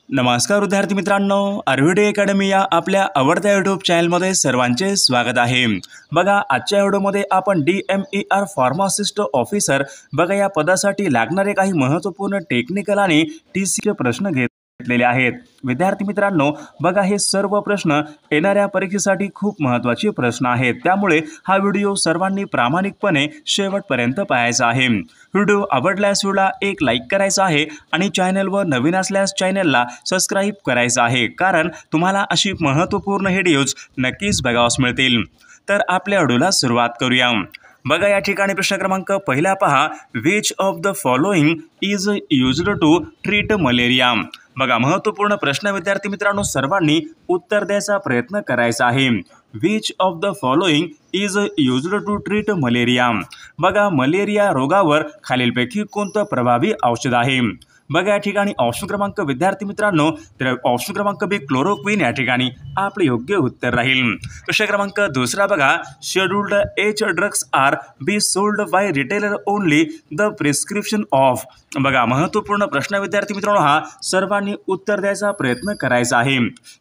नमस्कार विद्यार्थी मित्रांनो, आयुर्वेद अकॅडमी या आपल्या आवडत्या यूट्यूब चॅनलमध्ये सर्वांचे स्वागत आहे। बघा, आजच्या व्हिडिओमध्ये आपण DMER फार्मासिस्ट ऑफिसर बघा या पदासाठी लागणारे काही महत्त्वपूर्ण टेक्निकल आणि TCचे प्रश्न घेतलेले आहेत। विद्यार्थी मित्रांनो, बघा हे सर्व प्रश्न येणाऱ्या परीक्षेसाठी खूप महत्त्वाचे प्रश्न आहेत, त्यामुळे हा व्हिडिओ सर्वांनी प्रामाणिकपणे शेवटपर्यंत पाहायचा आहे। व्हिडिओ आवडल्यास व्हिडिओला एक लाईक करायचा आहे आणि चॅनलवर नवीन असल्यास चॅनलला सबस्क्राइब करायचं आहे, कारण तुम्हाला अशी महत्त्वपूर्ण व्हिडिओज नक्कीच बघावयास मिळतील। तर आपल्या व्हिडिओला सुरुवात करूया। बघा या ठिकाणी प्रश्न क्रमांक पहिला पहा, which of the following is used to treat malaria. बघा महत्त्वपूर्ण प्रश्न विद्यार्थी मित्रांनो, सर्वांनी उत्तर द्यायचा प्रयत्न करायचा आहे। Which of the following is used to treat malaria. बघा मलेरिया रोगावर खालीलपैकी कोणतं प्रभावी औषध आहे। बघा या ठिकाणी ऑप्शन क्रमांक विद्यार्थी मित्रांनो, तर ऑप्शन क्रमांक बी क्लोरोक्विन या ठिकाणी आपले योग्य उत्तर राहील। प्रश्न क्रमांक दुसरा बघा, scheduled H drugs are be sold by retailer only the prescription of. बघा महत्त्वपूर्ण प्रश्न विद्यार्थी मित्रांनो, हा सर्वांनी उत्तर द्यायचा प्रयत्न करायचा आहे।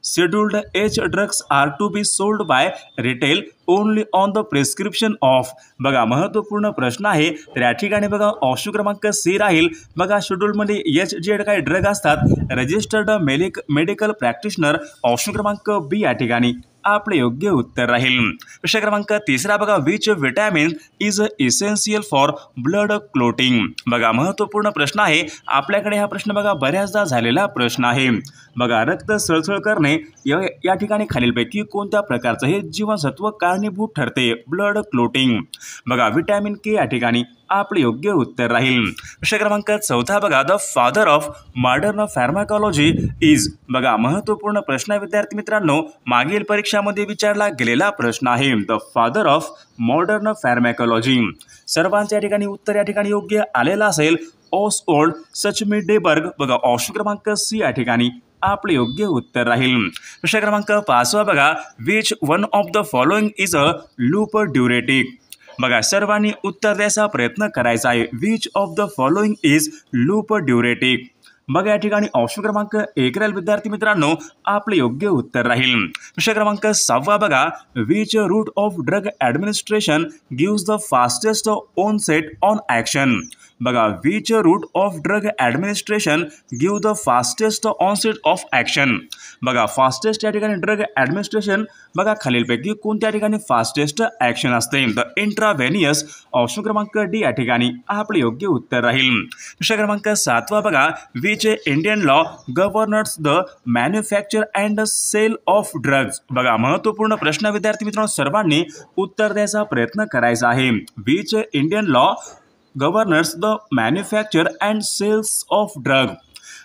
Scheduled H drugs are to be sold by retail only on the prescription of. बघा महत्त्वपूर्ण प्रश्न आहे, तर या ठिकाणी बघा ऑप्शन क्रमांक सी राहील। बघा शेड्यूलमध्ये एच जे काही ड्रग असतात रजिस्टर्ड मेडिकल प्रॅक्टिशनर, ऑप्शन क्रमांक बी या ठिकाणी आपले योग्य उत्तर राहील। प्रश्न क्रमांक तिसरा बघा, which vitamin is essential for blood clotting. बघा महत्त्वपूर्ण प्रश्न आहे, आपल्याकडे हा प्रश्न बघा बऱ्याचदा झालेला प्रश्न आहे। बघा रक्त सळसळ करणे या ठिकाणी खालीलपैकी कोणत्या प्रकारचं हे जीवनसत्व कारणीभूत ठरते, ब्लड क्लोटिंग। बघा विटॅमिन के या ठिकाणी आपले योग्य उत्तर राहील। प्रश्न क्रमांक चौथा बघा, the father of modern pharmacology is. बघा महत्त्वपूर्ण प्रश्न विद्यार्थी मित्रांनो, मागील परीक्षामध्ये विचारला गेलेला प्रश्न आहे। The father of modern pharmacology, सर्वांच्या ठिकाणी उत्तर या ठिकाणी योग्य आलेलं असेल, ऑसवॉल्ड सचमिडेबर्ग। बघा ऑप्शन क्रमांक सी या ठिकाणी आपले योग्य उत्तर राहील। प्रश्न क्रमांक पाचवा बघा, which one of the following is a loop diuretic. बघा सर्वांनी उत्तर द्यायचा प्रयत्न करायचा आहे। Which of the following is loop diuretic. बघा या ठिकाणी ऑप्शन क्रमांक एक राहील विद्यार्थी मित्रांनो, आपले योग्य उत्तर राहील। प्रश्न क्रमांक सहावा बघा, which route of drug administration gives the fastest onset on action. बघा which route of drug administration give the fastest onset of action. बघा फास्टेस्ट या ठिकाणी ड्रग ॲडमिनिस्ट्रेशन बघा खालीलपैकी कोणत्या ठिकाणी फास्टेस्ट ॲक्शन असते, द इंट्राव्हेनियस, ऑप्शन क्रमांक डी या ठिकाणी आपले योग्य उत्तर राहील। प्रश्न क्रमांक सातवा बघा, which Indian law governors the manufacture and sale of drugs. बघा महत्त्वपूर्ण प्रश्न विद्यार्थी मित्रांनो, सर्वांनी उत्तर द्यायचा प्रयत्न करायचा आहे। Which Indian law governors the manufacture and sales of drug.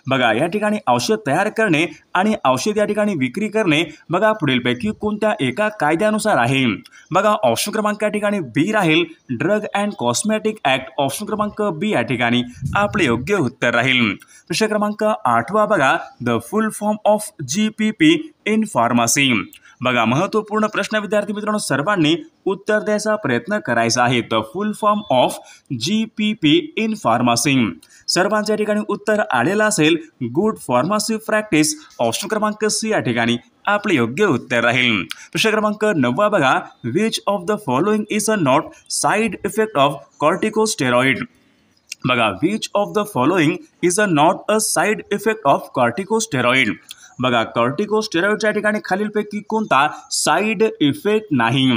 बघा या ठिकाणी औषध तयार करणे आणि औषध या ठिकाणी विक्री करणे बघा पुढीलपैकी कोणत्या एका कायद्यानुसार आहे। बघा ऑप्शन क्रमांक या ठिकाणी बी राहील, drug and cosmetic act, option क्रमांक बी या ठिकाणी आपले योग्य उत्तर राहील। प्रश्न क्रमांक आठवा बघा, the full form of GPP in pharmacy. बघा महत्त्वपूर्ण प्रश्न विद्यार्थी मित्रांनो, सर्वांनी उत्तर द्यायचा प्रयत्न करायचा आहे। The full form of GPP in pharmacy, सर्वांच्या ठिकाणी उत्तर आलेलं असेल, गुड फार्मसी प्रॅक्टिस, ऑप्शन क्रमांक सी या ठिकाणी आपले योग्य उत्तर राहील। प्रश्न क्रमांक नववा बघा, which of the following is a not side effect of corticosteroid. बघा which of the following is a not a side effect of corticosteroid. बघा कॉर्टिकोस्टेरॉइडच्या ठिकाणी खालीलपैकी कोणता साइड इफेक्ट नाही।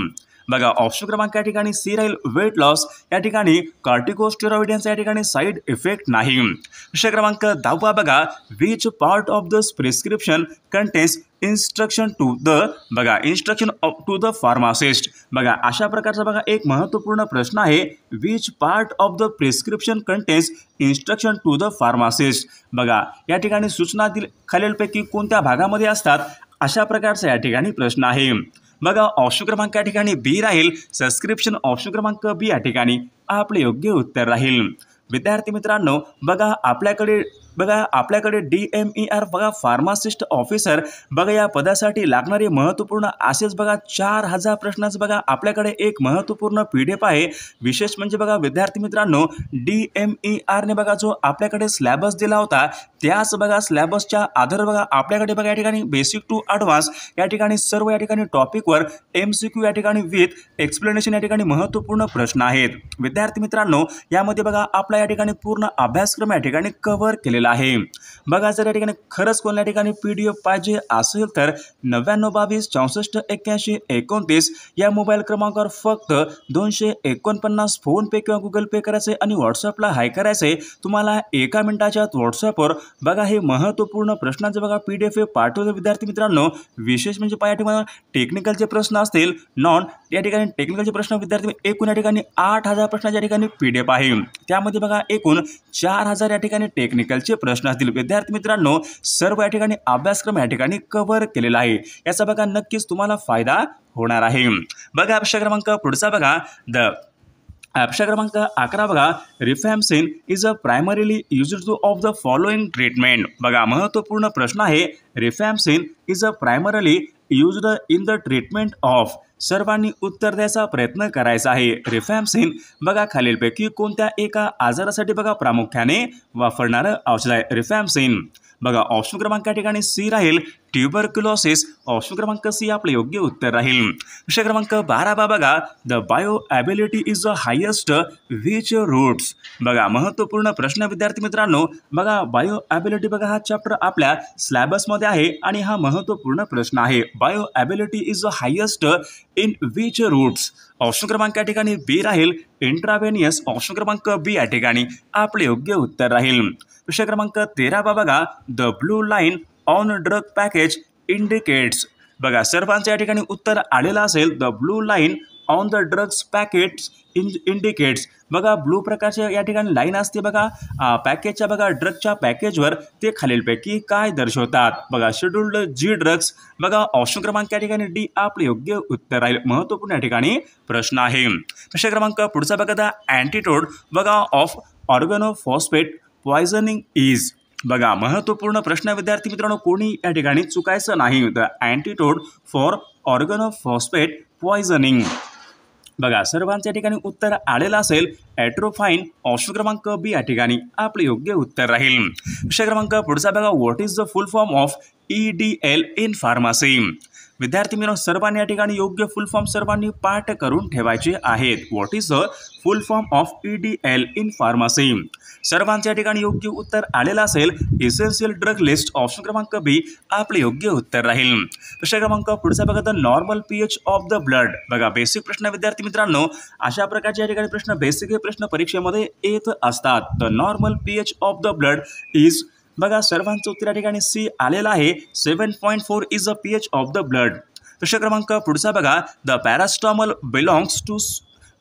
बघा ऑप्शन क्रमांक या ठिकाणी सी राहील, वेट लॉस, या ठिकाणी कॉर्टिकोस्टेरॉइड यांचा या ठिकाणी साइड इफेक्ट नाही। प्रश्न क्रमांक 10 बघा, which part of the prescription contains instruction to the, बघा इन्स्ट्रक्शन टू द फार्मासिस्ट। बघा अशा प्रकारचा बघा एक महत्त्वपूर्ण प्रश्न आहे, which part of the prescription contains instruction to the pharmacist. बघा या ठिकाणी सूचना खालीलपैकी कोणत्या भागामध्ये असतात, अशा प्रकारचा या ठिकाणी प्रश्न आहे। बघा ऑप्शन क्रमांक या ठिकाणी बी राहील, सबस्क्रिप्शन, ऑप्शन क्रमांक बी या ठिकाणी आपले योग्य उत्तर राहील। विद्यार्थी मित्रांनो, बघा आपल्याकडे बघा आपल्याकडे DMER बघा फार्मासिस्ट ऑफिसर बघा या पदासाठी लागणारे महत्त्वपूर्ण असेच बघा 4000 प्रश्नांचं बघा आपल्याकडे एक महत्त्वपूर्ण PDF आहे। विशेष म्हणजे बघा विद्यार्थी मित्रांनो DMER ने बघा जो आपल्याकडे सिलेबस दिला होता त्याच बघा सिलेबसच्या आधारे बघा आपल्याकडे बघा या ठिकाणी बेसिक टू ॲडव्हान्स या ठिकाणी सर्व या ठिकाणी टॉपिकवर MCQ या ठिकाणी विथ एक्सप्लेनेशन या ठिकाणी महत्त्वपूर्ण प्रश्न आहेत। विद्यार्थी मित्रांनो यामध्ये बघा आपला या ठिकाणी पूर्ण अभ्यासक्रम या ठिकाणी कव्हर केलेला आहे। बघा जर या ठिकाणी खरंच कोणत्या ठिकाणी PDF पाहिजे असेल तर 9922 64 81 29 या मोबाईल क्रमांकावर फक्त 249 फोन पे किंवा गुगल पे करायचे आणि व्हॉट्सअपला हाय करायचे। तुम्हाला 1 मिनिटाच्या आत व्हॉट्सअपवर बघा हे महत्त्वपूर्ण प्रश्नांचे बघा PDF पाठवले। विद्यार्थी मित्रांनो विशेष म्हणजे या ठिकाणी टेक्निकलचे प्रश्न असतील नॉन या ठिकाणी टेक्निकलचे प्रश्न विद्यार्थी एकूण या ठिकाणी 8000 प्रश्नाच्या ठिकाणी PDF आहे। त्यामध्ये बघा एकूण 4000 या ठिकाणी टेक्निकलचे प्रश्न असतील। विद्यार्थी मित्रांनो सर्व या ठिकाणी अभ्यासक्रम या ठिकाणी कव्हर केलेला आहे। याचा बघा नक्कीच तुम्हाला फायदा होणार आहे। बघा प्रश्न क्रमांक पुढचा बघा प्रश्न क्रमांक 11 बघा rifampicin is a primarily used of the following treatment. बघा महत्त्वपूर्ण प्रश्न आहे rifampicin is a primarily used in the treatment of. सर्वांनी उत्तर द्यायचा प्रयत्न करायचा आहे। रिफॅम्पिसिन बघा खालीलपैकी कोणत्या एका आजारासाठी बघा प्रामुख्याने वापरणारं औषध आहे रिफॅम्पिसिन। बघा ऑप्शन क्रमांक या ठिकाणी सी राहील ट्युबरक्युलोसिस। ऑप्शन क्रमांक सी आपले योग्य उत्तर राहील। प्रश्न क्रमांक 12 बघा the bio ability is the highest which routes. बघा महत्त्वपूर्ण प्रश्न विद्यार्थी मित्रांनो बघा बायो ॲबिलिटी बघा हा चॅप्टर आपल्या सिलेबसमध्ये आहे आणि हा महत्त्वपूर्ण प्रश्न आहे। Bio ability is the highest in which routes. Option क्रमांक या ठिकाणी बी राहील इंट्रावेनियस। ऑप्शन क्रमांक बी या ठिकाणी आपले योग्य उत्तर राहील। प्रश्न क्रमांक 13 बघा the blue line on drug package indicates. बघा सर्वांचं या ठिकाणी उत्तर आलेलं असेल the blue line on the drugs packets indicates. बघा ब्लू प्रकारच्या या ठिकाणी लाईन असते बघा पॅकेजच्या बघा ड्रगच्या पॅकेजवर ते खालीलपैकी काय दर्शवतात। बघा शेड्यूल्ड जी ड्रग्स। बघा ऑप्शन क्रमांक या ठिकाणी डी आपले योग्य उत्तर राहील। महत्त्वपूर्ण या ठिकाणी प्रश्न आहे। प्रश्न क्रमांक पुढचा बघा द अँटीटोड बघा ऑफ ऑर्गनोफॉस्फेट पॉयझनिंग इज। बघा महत्त्वपूर्ण प्रश्न विद्यार्थी मित्रांनो कोणी या ठिकाणी चुकायचं नाही। The antidote for organophosphate poisoning. बघा सर्वांच्या ठिकाणी उत्तर आलेलं असेल ॲट्रोफाईन। ऑप्शन क्रमांक बी या ठिकाणी आपले योग्य उत्तर राहील। प्रश्न क्रमांक पुढचा बघा what is the full form of EDL in pharmacy. विद्यार्थी मित्रांनो सर्वांनी या ठिकाणी योग्य फुल फॉर्म सर्वांनी पाठ करून ठेवायचे आहेत। What is the full form of EDL in pharmacy. सर्वांच्या ठिकाणी योग्य उत्तर आलेलं असेल इसेन्शियल ड्रग लिस्ट। ऑप्शन क्रमांक बी आपले योग्य उत्तर राहील। प्रश्न क्रमांक पुढचा बघा the normal pH of the blood. बघा बेसिक प्रश्न विद्यार्थी मित्रांनो अशा प्रकारचे या ठिकाणी प्रश्न बेसिक हे प्रश्न परीक्षेमध्ये येत असतात। The normal pH of the blood is. बघा सर्वांचं उत्तर या ठिकाणी सी आलेलं आहे 7.4 is the pH of the blood. प्रश्न क्रमांक पुढचा बघा the paracetamol belongs to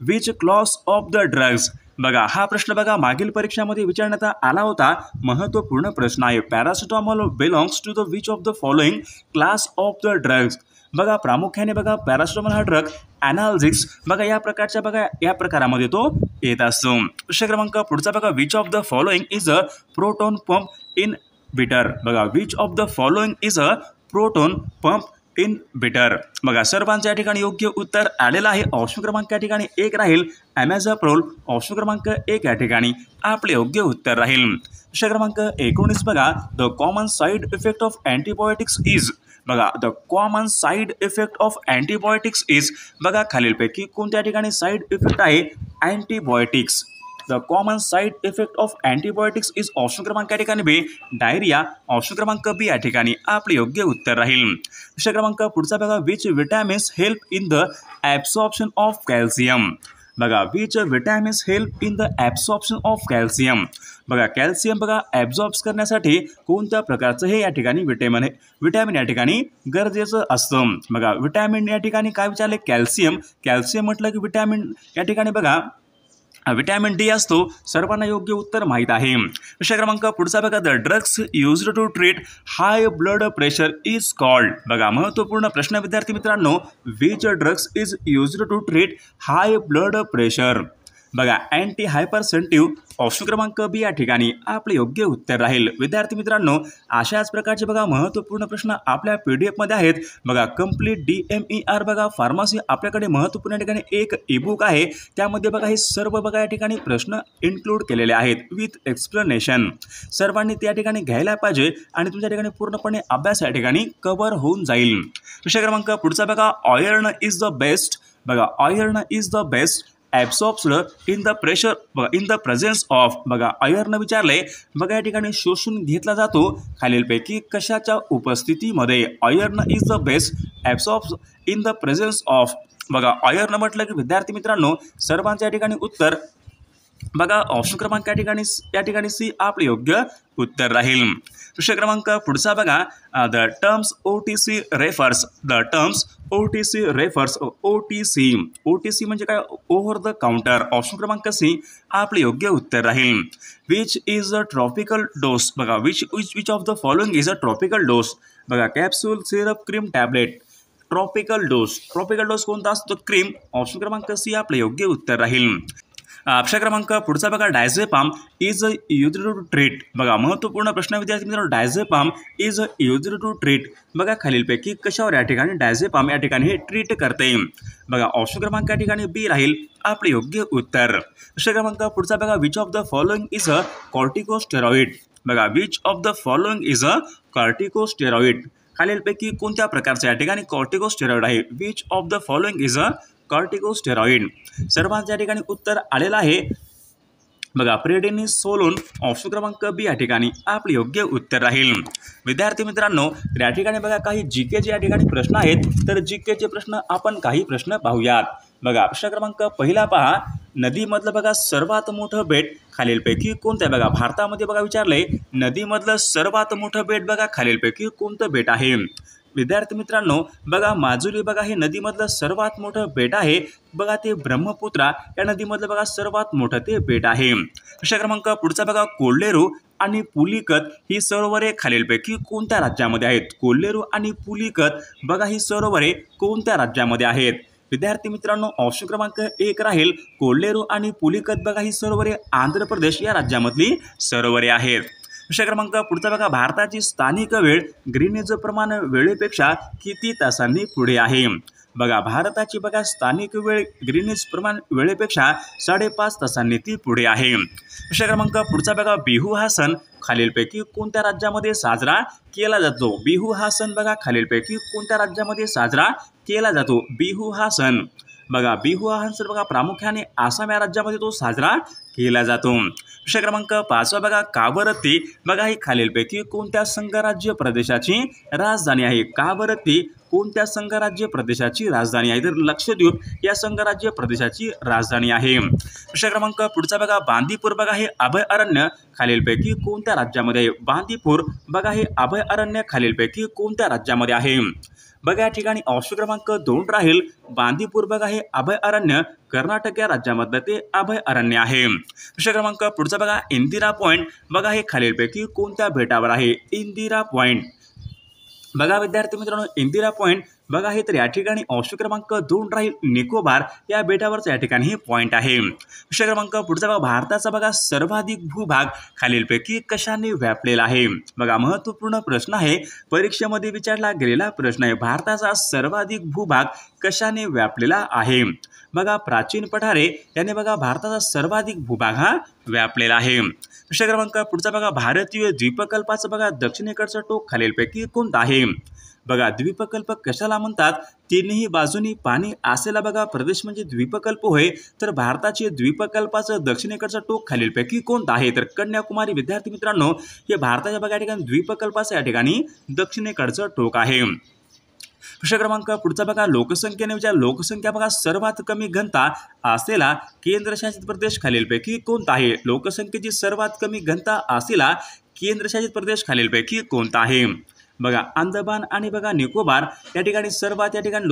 which class of the drugs. बघा हा प्रश्न बघा मागील परीक्षामध्ये विचारण्यात आला होता। महत्त्वपूर्ण प्रश्न आहे paracetamol belongs to the which of the following class of the drugs. बघा प्रामुख्याने बघा पॅरासिटामॉल हा ड्रग ॲनाल्जिक्स बघा या प्रकारच्या बघा या प्रकारामध्ये तो येत असतो। प्रश्न क्रमांक पुढचा बघा which of the following is a proton pump in बिटर। बघा which of the following is a proton pump in बिटर। बघा सर्वांचं या ठिकाणी योग्य उत्तर आलेलं आहे। ऑप्शन क्रमांक या ठिकाणी 1 राहील ॲमेझाप्रोल। ऑप्शन क्रमांक 1 या ठिकाणी आपले योग्य उत्तर राहील। प्रश्न क्रमांक 19 बघा the common side effect of antibiotics is. बघा the common side effect of antibiotics is. बघा खालीलपैकी कोणत्या ठिकाणी साईड इफेक्ट आहे antibiotics. The common side effect of antibiotics is. Option क्रमांक या ठिकाणी बी डायरिया। ऑप्शन क्रमांक बी या ठिकाणी आपले योग्य उत्तर राहील। प्रश्न क्रमांक पुढचा बघा which vitamins help in the absorption of calcium. बघा which vitamins help in the absorption of calcium. बघा कॅल्शियम बघा ॲब्झॉर्ब करण्यासाठी कोणत्या प्रकारचं हे या ठिकाणी विटॅमिन या ठिकाणी गरजेचं असतं। बघा विटॅमिन या ठिकाणी काय विचारले कॅल्शियम। कॅल्शियम म्हटलं की विटॅमिन या ठिकाणी बघा विटॅमिन डी असतो। सर्वांना योग्य उत्तर माहीत आहे। प्रश्न क्रमांक पुढचा बघा the drugs used to treat high blood pressure is called. बघा महत्त्वपूर्ण प्रश्न विद्यार्थी मित्रांनो which drugs is used to treat high blood pressure. बघा अँटी हायपरसेंटिव्ह ऑप्शन क्रमांक बी या ठिकाणी आपले योग्य उत्तर राहील। विद्यार्थी मित्रांनो, अशाच प्रकारचे बघा महत्त्वपूर्ण प्रश्न आपल्या PDF मध्ये आहेत। बघा कंप्लीट DMER बघा फार्मसी आपल्याकडे महत्त्वपूर्ण ठिकाणी एक ईबुक आहे, त्यामध्ये बघा हे सर्व बघा या ठिकाणी प्रश्न इन्क्लूड केलेले आहेत विथ एक्सप्लेनेशन। सर्वांनी त्या ठिकाणी घ्यायला पाहिजे आणि तुमच्या ठिकाणी पूर्णपणे अभ्यास या ठिकाणी कव्हर होऊन जाईल। विषय क्रमांक पुढचा बघा आयर्न इज द बेस्ट। बघा iron is the best absorbed in the pressure in the presence of. बघा आयर्न विचारले, बघा या ठिकाणी शोषून घेतला जातो खालीलपैकी कशाच्या उपस्थितीमध्ये। Iron is the best absorbed in the presence of. बघा आयर्न म्हटलं की विद्यार्थी मित्रांनो सर्वांच्या ठिकाणी उत्तर बघा ऑप्शन क्रमांक या ठिकाणी सी आपले योग्य उत्तर राहील। विषय क्रमांक पुढचा बघा the terms OTC refers. The terms OTC refers OTC म्हणजे काय, ओव्हर द काउंटर। ऑप्शन क्रमांक सी आपले योग्य उत्तर राहील। Which is a tropical dose. बघा which of the following is a tropical dose. बघा capsule, syrup, cream, tablet. Tropical dose कोणता असतो, क्रीम। ऑप्शन क्रमांक सी आपले योग्य उत्तर राहील। विषय क्रमांक पुढचा बघा डायझेपाम इज युज्ड टू ट्रीट। बघा महत्त्वपूर्ण प्रश्न विद्यार्थी मित्रांनो, डायझेपाम इज युज्ड टू ट्रीट। बघा खालीलपैकी कशावर या ठिकाणी डायझेपाम या ठिकाणी हे ट्रीट करते। बघा ऑप्शन क्रमांक या ठिकाणी बी राहील आपले योग्य उत्तर। विषय क्रमांक पुढचा बघा which of the following is a corticosteroid. बघा which of the following is a corticosteroid. खालीलपैकी कोणत्या प्रकारचे या ठिकाणी कॉर्टिकोस्टेरॉइड आहे। Which of the following is a corticosteroid. सर्वांच्या ठिकाणी उत्तर आलेलं आहे बघा प्रेडनिसोलोन। ऑप्शन क्रमांक बी या ठिकाणी आपले योग्य उत्तर राहील। विद्यार्थी मित्रांनो या ठिकाणी बघा काही जीकेचे या ठिकाणी प्रश्न आहेत, तर जीकेचे प्रश्न आपण काही प्रश्न पाहूयात। बघा प्रश्न क्रमांक पहिला पहा, नदीमधलं बघा सर्वात मोठं बेट खालीलपैकी कोणतं आहे। बघा भारतामध्ये बघा विचारले नदीमधलं सर्वात मोठं बेट बघा खालीलपैकी कोणतं बेट आहे। विद्यार्थी मित्रांनो बघा माजुली बघा हे नदीमधलं सर्वात मोठं बेट आहे, बघा ते ब्रह्मपुत्रा या नदीमधलं बघा सर्वात मोठं ते बेट आहे। विषय क्रमांक पुढचा बघा कोल्हेरू आणि पुलिकत ही सरोवरे खालीलपैकी कोणत्या राज्यामध्ये आहेत। कोल्हेरू आणि पुलिकत बघा ही सरोवरे कोणत्या राज्यामध्ये आहेत। विद्यार्थी मित्रांनो ऑप्शन क्रमांक 1 राहील कोल्हेरू आणि पुलिकत बघा ही सरोवरे आंध्र प्रदेश या राज्यामधली सरोवरे आहेत। विषय क्रमांक पुढचा बघा भारताची स्थानिक वेळ ग्रीनिज प्रमाण वेळेपेक्षा किती तासांनी पुढे आहे। बघा भारताची बघा स्थानिक वेळ ग्रीनिज प्रमाण वेळेपेक्षा 5.5 तासांनी ती पुढे आहे। विषय क्रमांक पुढचा बघा बिहू हा सण खालीलपैकी कोणत्या राज्यामध्ये साजरा केला जातो। बिहू हा सण बघा खालीलपैकी कोणत्या राज्यामध्ये साजरा केला जातो। बिहू हा सण बघा बिहू हा सण बघा प्रामुख्याने आसाम या राज्यामध्ये तो साजरा केला जातो। विषय क्रमांक 5 बघा कावरत्ती बघा ही खालीलपैकी कोणत्या संघराज्य प्रदेशाची राजधानी आहे। कावरत्ती कोणत्या संघराज्य प्रदेशाची राजधानी आहे, तर लक्षद्वीप या संघराज्य प्रदेशाची राजधानी आहे। विषय क्रमांक पुढचा बघा बांदीपूर बघा हे अभयारण्य खालीलपैकी कोणत्या राज्यामध्ये आहे। बांदीपूर बघा हे अभयारण्य खालीलपैकी कोणत्या राज्यामध्ये आहे। बघा या ठिकाणी ऑप्शन क्रमांक 2 राहील बांदीपूर बघा हे अभयारण्य कर्नाटक या राज्यामधलं ते अभयारण्य आहे। विषय क्रमांक पुढचा बघा इंदिरा पॉइंट बघा हे खालीलपैकी कोणत्या बेटावर आहे। इंदिरा पॉइंट बघा विद्यार्थी मित्रांनो इंदिरा पॉइंट बघा हे तर या ठिकाणी ऑप्शन क्रमांक 2 राहील निकोबार या बेटावरचा या ठिकाणी हे पॉइंट आहे। विषय क्रमांक पुढचा बघा भारताचा बघा सर्वाधिक भूभाग खालीलपैकी कशाने व्यापलेला आहे। बघा महत्त्वपूर्ण प्रश्न आहे, परीक्षेमध्ये विचारला गेलेला प्रश्न आहे। भारताचा सर्वाधिक भूभाग कशाने व्यापलेला आहे। बघा प्राचीन पठारे याने बघा भारताचा सर्वाधिक भूभाग हा व्यापलेला आहे। विषय क्रमांक पुढचा बघा भारतीय द्वीपकल्पाचं बघा दक्षिणेकडचं टोक खालीलपैकी कोणतं आहे। बघा द्वीपकल्प कशाला म्हणतात, तिन्ही बाजूनी पाणी असलेला बघा प्रदेश म्हणजे द्वीपकल्प होय। तर भारताचे द्वीपकल्पाचं दक्षिणेकडचं टोक खालीलपैकी कोणतं आहे, तर कन्याकुमारी। विद्यार्थी मित्रांनो हे भारताच्या बघा या ठिकाणी द्वीपकल्पाचं या ठिकाणी दक्षिणेकडचं टोक आहे। विषय क्रमांक पुढचा बघा लोकसंख्येने विचार लोकसंख्या बघा सर्वात कमी घनता असलेला केंद्रशासित प्रदेश खालीलपैकी कोणता आहे। लोकसंख्येची सर्वात कमी घनता असलेला केंद्रशासित प्रदेश खालीलपैकी कोणता आहे। बघा अंदमान आणि बघा निकोबार या ठिकाणी सर्वात या ठिकाणी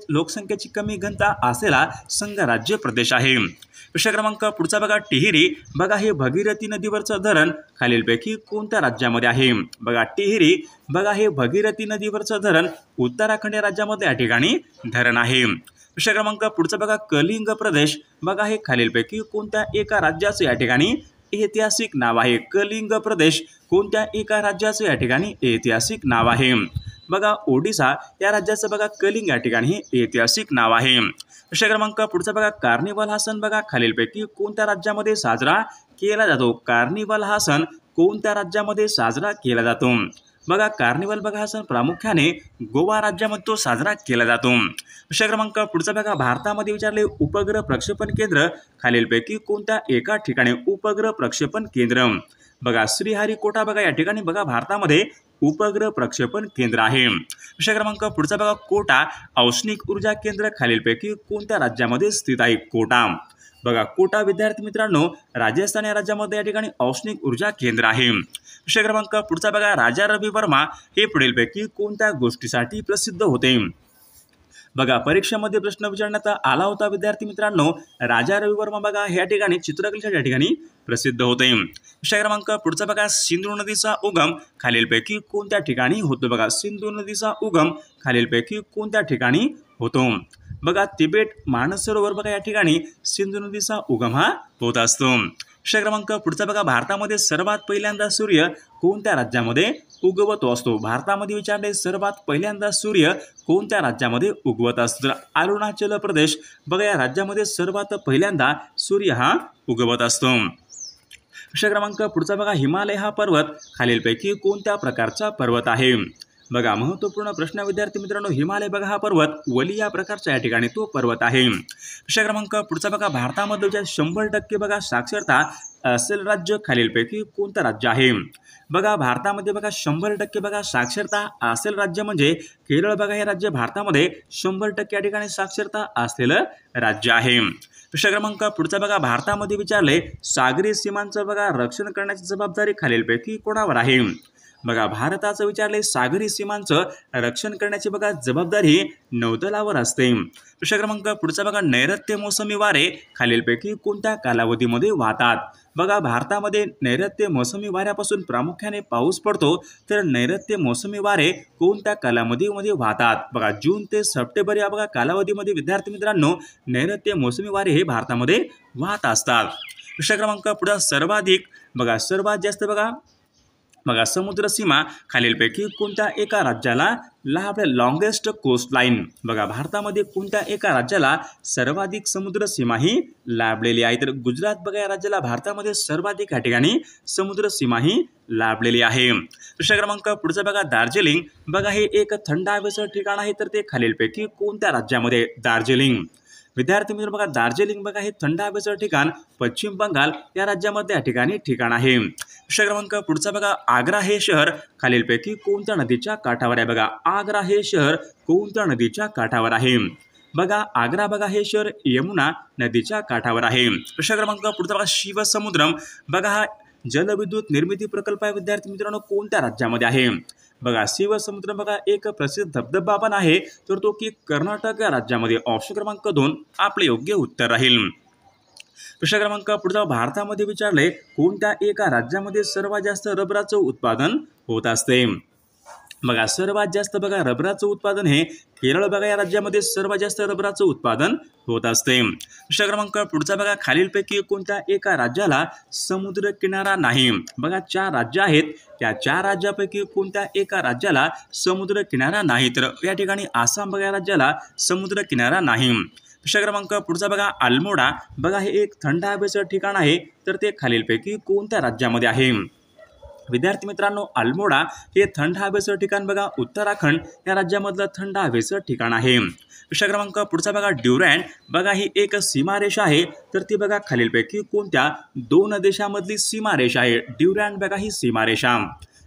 लोकसंख्येची कमी घनता असलेला संघराज्य प्रदेश आहे। विषय क्रमांक पुढचा बघा टिहरी बघा हे भगीरथी नदीवरचं धरण खालीलपैकी कोणत्या राज्यामध्ये आहे। बघा टिहरी बघा हे भगीरथी नदीवरचं धरण उत्तराखंड या राज्यामध्ये या ठिकाणी धरण आहे। प्रश्न क्रमांक पुढचा बघा, कलिंग प्रदेश बघा हे खालीलपैकी कोणत्या एका राज्याचे या ठिकाणी ऐतिहासिक नाव आहे? कलिंग प्रदेश कोणत्या एका राज्याचे या ठिकाणी ऐतिहासिक नाव आहे? बघा ओडिसा या राज्याचं बघा कलिंग या ठिकाणी हे ऐतिहासिक नाव आहे. प्रश्न क्रमांक पुढचा बघा, कार्निवल हा सण बघा खालीलपैकी कोणत्या राज्यामध्ये साजरा केला जातो? कार्निवल हा सण कोणत्या राज्यामध्ये साजरा केला जातो? बघा कार्निवल बघा हा सण प्रामुख्याने गोवा राज्यामध्ये तो साजरा केला जातो. प्रश्न क्रमांक पुढचा बघा, भारतामध्ये विचारले उपग्रह प्रक्षेपण केंद्र खालीलपैकी कोणत्या एका ठिकाणी उपग्रह प्रक्षेपण केंद्र? बघा श्रीहरिकोटा बघा या ठिकाणी बघा भारतामध्ये उपग्रह प्रक्षेपण केंद्र आहे. प्रश्न क्रमांक पुढचा बघा, कोटा औष्णिक ऊर्जा केंद्र खालीलपैकी कोणत्या राज्यामध्ये स्थित आहे? कोटा बघा कोटा विद्यार्थी मित्रांनो राजस्थान या राज्यामध्ये या ठिकाणी औष्णिक ऊर्जा केंद्र आहे. प्रश्न क्रमांक पुढचा बघा, राजा रवी वर्मा हे पुढीलपैकी कोणत्या गोष्टीसाठी प्रसिद्ध होते? बघा परीक्षेमध्ये प्रश्न विचारण्यात आला होता विद्यार्थी मित्रांनो, राजा रवी वर्मा बघा या ठिकाणी चित्रकलेच्या ठिकाणी प्रसिद्ध होते. प्रश्न क्रमांक पुढचा बघा, सिंधू नदीचा उगम खालीलपैकी कोणत्या ठिकाणी होतो? बघा सिंधू नदीचा उगम खालीलपैकी कोणत्या ठिकाणी होतो? बघा तिबेट मानसरोवर बघा या ठिकाणी सिंधू नदीचा उगम हा होत असतो. प्रश्न क्रमांक पुढचा बघा, भारतामध्ये सर्वात पहिल्यांदा सूर्य कोणत्या राज्यामध्ये उगवत असतो? भारतामध्ये विचारले सर्वात पहिल्यांदा सूर्य कोणत्या राज्यामध्ये उगवत असतो? अरुणाचल प्रदेश बघा या राज्यामध्ये सर्वात पहिल्यांदा सूर्य हा उगवत असतो. प्रश्न क्रमांक पुढचा बघा, हिमालय हा पर्वत खालीलपैकी कोणत्या प्रकारचा पर्वत आहे? बघा महत्त्वपूर्ण प्रश्न विद्यार्थी मित्रांनो, हिमालय बघा हा पर्वत वली या प्रकारचा या ठिकाणी तो पर्वत आहे. प्रश्न क्रमांक पुढचा बघा, भारतामध्ये 100% बघा साक्षरता असेल राज्य खालीलपैकी कोणतं राज्य आहे? बघा भारतामध्ये बघा 100% बघा साक्षरता असेल राज्य म्हणजे केरळ बघा हे राज्य भारतामध्ये 100% या ठिकाणी साक्षरता असलेलं राज्य आहे. प्रश्न क्रमांक पुढचा बघा, भारतामध्ये विचारले सागरी सीमांचं बघा रक्षण करण्याची जबाबदारी खालीलपैकी कोणावर आहे? बघा भारताचं विचारले सागरी सीमांचं रक्षण करण्याची बघा जबाबदारी नौदलावर असते. प्रश्न क्रमांक पुढचा बघा, नैऋत्य मोसमी वारे खालीलपैकी कोणत्या कालावधीमध्ये वाहतात? बघा भारतामध्ये नैऋत्य मोसमी वाऱ्यापासून प्रामुख्याने पाऊस पडतो, तर नैऋत्य मोसमी वारे कोणत्या कालावधीमध्ये वाहतात? बघा जून ते सप्टेंबर या बघा कालावधीमध्ये विद्यार्थी मित्रांनो नैऋत्य मोसमी वारे हे भारतामध्ये वाहत असतात. प्रश्न क्रमांक पुढे सर्वात जास्त बघा समुद्र सीमा खालीलपैकी कोणत्या एका राज्याला लाभले? लॉंगेस्ट कोस्ट लाईन बघा भारतामध्ये कोणत्या एका राज्याला सर्वाधिक समुद्र सीमा ही लाभलेली आहे? तर गुजरात बघा या राज्याला भारतामध्ये सर्वाधिक या ठिकाणी समुद्र सीमा ही लाभलेली आहे. प्रश्न क्रमांक पुढचा बघा, दार्जिलिंग बघा हे एक थंड हवेचं ठिकाण आहे, तर ते खालीलपैकी कोणत्या राज्यामध्ये? दार्जिलिंग विद्यार्थी मित्र बघा दार्जिलिंग बघा हे थंड हवेचं ठिकाण पश्चिम बंगाल या राज्यामध्ये या ठिकाणी ठिकाण आहे. प्रश्न क्रमांक पुढचा बघा, आग्रा हे शहर खालीलपैकी कोणत्या नदीच्या काठावर आहे? बघा आग्रा हे शहर कोणत्या नदीच्या काठावर आहे? बघा आग्रा बघा हे शहर यमुना नदीच्या काठावर आहे. प्रश्न क्रमांक पुढचा बघा, शिवसमुद्रम बघा हा जलविद्युत निर्मिती प्रकल्प आहे विद्यार्थी मित्रांनो कोणत्या राज्यामध्ये आहे? बघा शिवसमुद्र बघा एक प्रसिद्ध धबधबा पण आहे, तर तो की कर्नाटक या राज्यामध्ये. ऑप्शन क्रमांक 2 आपले योग्य उत्तर राहील. प्रश्न क्रमांक पुढचा, भारतामध्ये विचारले कोणत्या एका राज्यामध्ये सर्वात जास्त रबराचं उत्पादन होत असते? बघा सर्वात जास्त बघा रबराचं उत्पादन हे केरळ बघा या राज्यामध्ये सर्वात जास्त रबराचं उत्पादन होत असते. प्रश्न क्रमांक पुढचा बघा, खालीलपैकी कोणत्या एका राज्याला समुद्र किनारा नाही? बघा 4 राज्य आहेत, त्या 4 राज्यापैकी कोणत्या एका राज्याला समुद्र किनारा नाही? तर या ठिकाणी आसाम बघा या राज्याला समुद्र किनारा नाही. प्रश्न क्रमांक पुढचा बघा, अल्मोडा बघा हे एक थंड हवेचं ठिकाण आहे, तर ते खालीलपैकी कोणत्या राज्यामध्ये आहे? विद्यार्थी मित्रांनो अल्मोडा हे थंड हवेचं ठिकाण बघा उत्तराखंड या राज्यामधलं थंड हवेचं ठिकाण आहे. प्रश्न क्रमांक पुढचा बघा, ड्युरँड बघा ही एक सीमारेषा आहे, तर ती बघा खालीलपैकी कोणत्या 2 देशांमधली सीमारेषा आहे? ड्युरँड बघा ही सीमारेषा.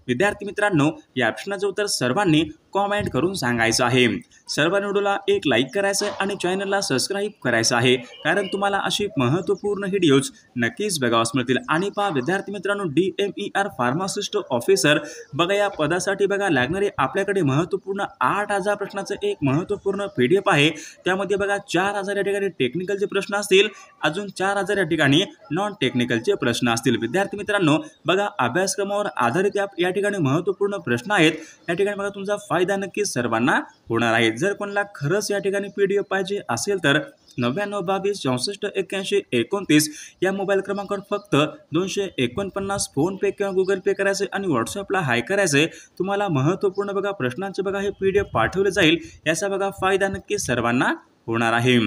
विद्यार्थी मित्रांनो या प्रश्नाचं उत्तर सर्वांनी कॉमेंट करून सांगायचं आहे. सर्वांनी व्हिडिओला एक लाईक करायचं आहे आणि चॅनलला सबस्क्राईब करायचं आहे, कारण तुम्हाला अशी महत्त्वपूर्ण व्हिडिओज नक्कीच बघावयास मिळतील. आणि पहा विद्यार्थी मित्रांनो, DMER फार्मासिस्ट ऑफिसर बघा या पदासाठी बघा लागणारे आपल्याकडे महत्त्वपूर्ण 8000 प्रश्नाचं एक महत्त्वपूर्ण PDF आहे. त्यामध्ये बघा 4000 या ठिकाणी टेक्निकलचे प्रश्न असतील, अजून 4000 या ठिकाणी नॉन टेक्निकलचे प्रश्न असतील. विद्यार्थी मित्रांनो बघा अभ्यासक्रमावर आधारित या ठिकाणी महत्त्वपूर्ण प्रश्न आहेत. या ठिकाणी बघा तुमचा फायदा नक्कीच सर्वांना होणार आहे। जर कोणाला खरंच या ठिकाणी PDF पाहिजे असेल तर 9922648129 या मोबाईल क्रमांकावर फक्त 249 फोनपे किंवा गुगल पे करायचे आणि व्हॉट्सअपला हाय करायचे। तुम्हाला महत्त्वपूर्ण बघा प्रश्नांचे बघा हे PDF पाठवले जाईल, याचा बघा फायदा नक्की सर्वांना होणार आहे।